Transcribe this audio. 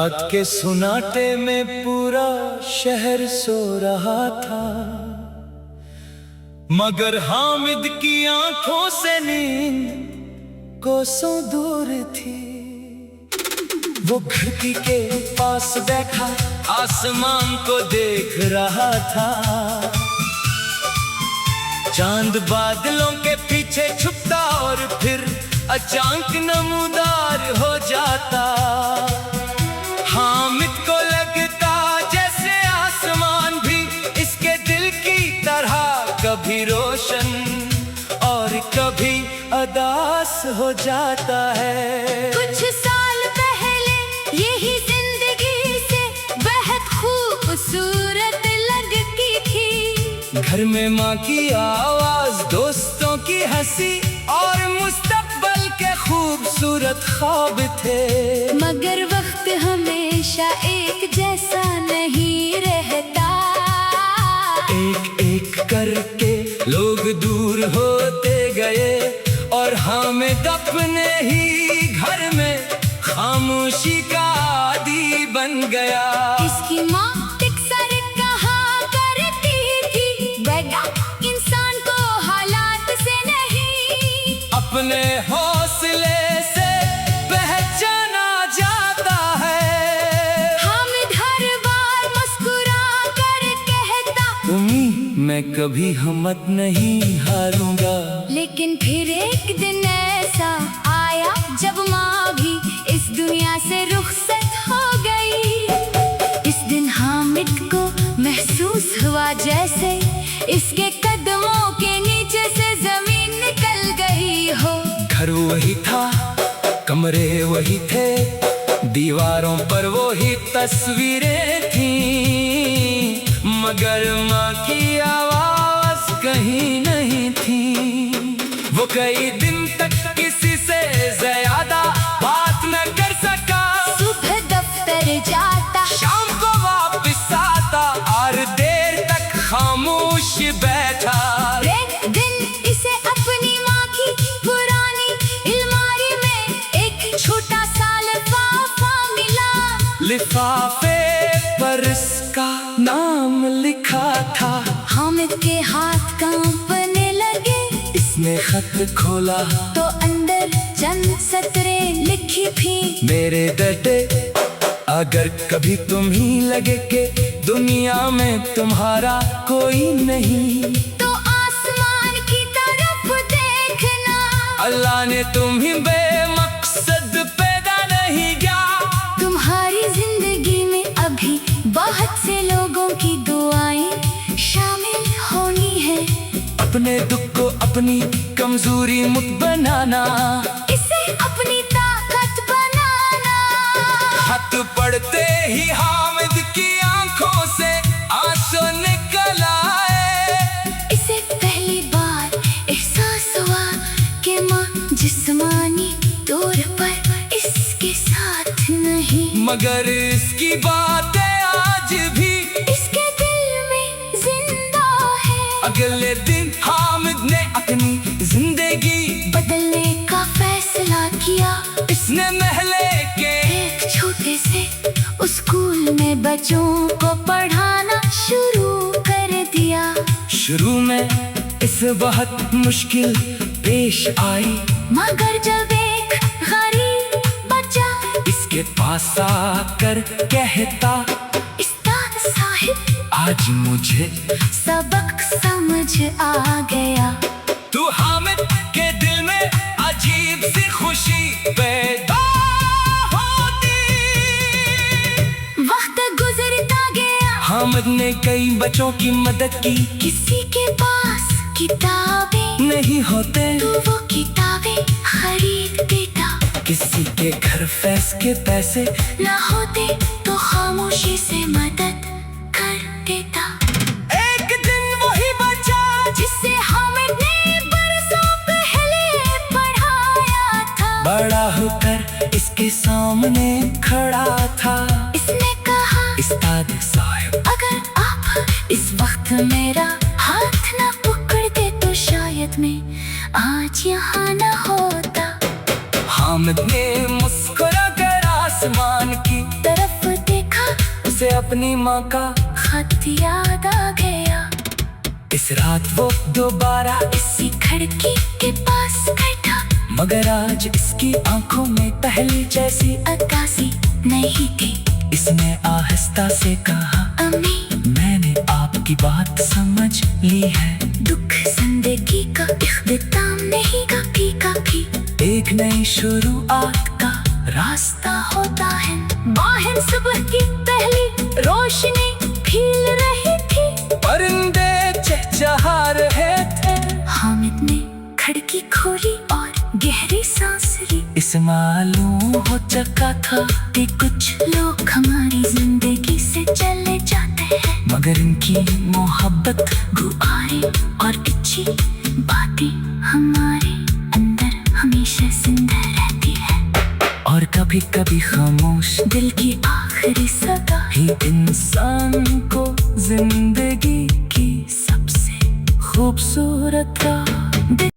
रात के सुनाटे में पूरा शहर सो रहा था, मगर हामिद की आंखों से नींद कोसों दूर थी। वो खिड़की के पास बैठा आसमान को देख रहा था। चांद बादलों के पीछे छुपता और फिर अचानक नमूदार हो जाता। हामिद को लगता जैसे आसमान भी इसके दिल की तरह कभी रोशन और कभी उदास हो जाता है। कुछ साल पहले यही जिंदगी से बेहद खूबसूरत लगती थी। घर में माँ की आवाज, दोस्तों की हंसी और मुस्तकबिल के खूबसूरत ख्वाब थे। मगर वक्त हमेशा एक जैसा नहीं रहता। एक एक करके लोग दूर होते गए और हामिद अपने ही घर में खामोशी का आदी बन गया। इसकी माँ अक्सर कहा करती थी, बेटा इंसान को हालात से नहीं अपने हौसले से पहचाना जाता है। हामिद हर बार मुस्कुरा कर कहता, मैं कभी हिम्मत नहीं हारूंगा। लेकिन फिर एक दिन ऐसा आया जब माँ भी इस दुनिया से रुखसत हो गई। इस दिन हामिद को महसूस हुआ जैसे इसके कदमों के नीचे से जमीन निकल गई हो। घर वही था, कमरे वही थे, दीवारों पर वही तस्वीरें थीं, मगर माँ की आवाज कहीं नहीं थी। वो कई दिन तक किसी से ज्यादा बात न कर सका। सुबह दफ्तर जाता, शाम को वापस आता और देर तक खामोश बैठा। एक दिन इसे अपनी माँ की पुरानी अलमारी में एक छोटा सा लिफाफा मिला। लिफाफे पर इसका नाम लिखा था। हामिद के हाथ कांपने लगे। इसने खत खोला तो अंदर चंद सतरें लिखी थी। मेरे बेटे, अगर कभी तुम ही लगे कि दुनिया में तुम्हारा कोई नहीं, तो आसमान की तरफ देखना। अल्लाह ने तुम्हें बेमकसद पैदा नहीं किया। तुम्हारी जिंदगी में अभी बहुत से लोगों की दुआएं शामिल होनी है। अपने दुख को अपनी कमजोरी मत बनाना, इसे अपनी ताकत बनाना। खत पढ़ते ही हामिद की आंखों से आंसू निकल आए। इसे पहली बार एहसास हुआ कि माँ जिस्मानी तौर पर इसके साथ नहीं, मगर इसकी बातें आज भी इसके दिल में जिंदा है। अगले दिन हामिद ने अपनी जिंदगी बदलने का फैसला किया। इसने महले के एक छोटे से स्कूल में बच्चों को पढ़ाना शुरू कर दिया। शुरू में इसे बहुत मुश्किल पेश आई, मगर जब एक गरीब बच्चा इसके पास आकर कहता, उस्ताद साहिब आज मुझे सबक समझ आ गया। तू हामिद के दिल में अजीब सी खुशी पैदा होती। वक्त गुजरता गया, हामिद ने कई बच्चों की मदद की। किसी के पास किताबें नहीं होते तो वो किताबें खरीद देता। किसी के घर फैस के पैसे ना होते तो खामोशी से मदद कर देता। एक दिन वही बच्चा जिसे हामिद ने बरसों पहले पढ़ाया था, बड़ा होकर इसके सामने खड़ा था। इसने कहा, उस्ताद साहब, अगर आप इस वक्त मेरा हाथ ना पकड़ते तो शायद मैं आज यहाँ न होता। हामिद ने मुस्कुरा कर आसमान की तरफ उसे अपनी माँ का खत याद आ गया। इस रात वो दोबारा इसी खिड़की के पास बैठा, मगर आज इसकी आंखों में पहले जैसी अक्कासी नहीं थी। इसने आहिस्ता से कहा, अम्मी मैंने आपकी बात समझ ली है। दुख जिंदगी का इख्तिताम नहीं, कभी कभी एक नई शुरुआत का रास्ता होता है। बाहर सुबह की पहली रोशनी खिल रही थी, परिंदे चहचहा रहे थे। हामिद ने खिड़की खोली और गहरी सांस ली। इसे मालूम हो चुका था कि कुछ लोग हमारी जिंदगी से चले जाते हैं, मगर इनकी मोहब्बत, गुआरे और अच्छी बातें हमारे अंदर हमेशा जिंदा रहती है। और कभी कभी खामोश दिल की आखिरी सदा ही इंसान को जिंदगी की सबसे खूबसूरत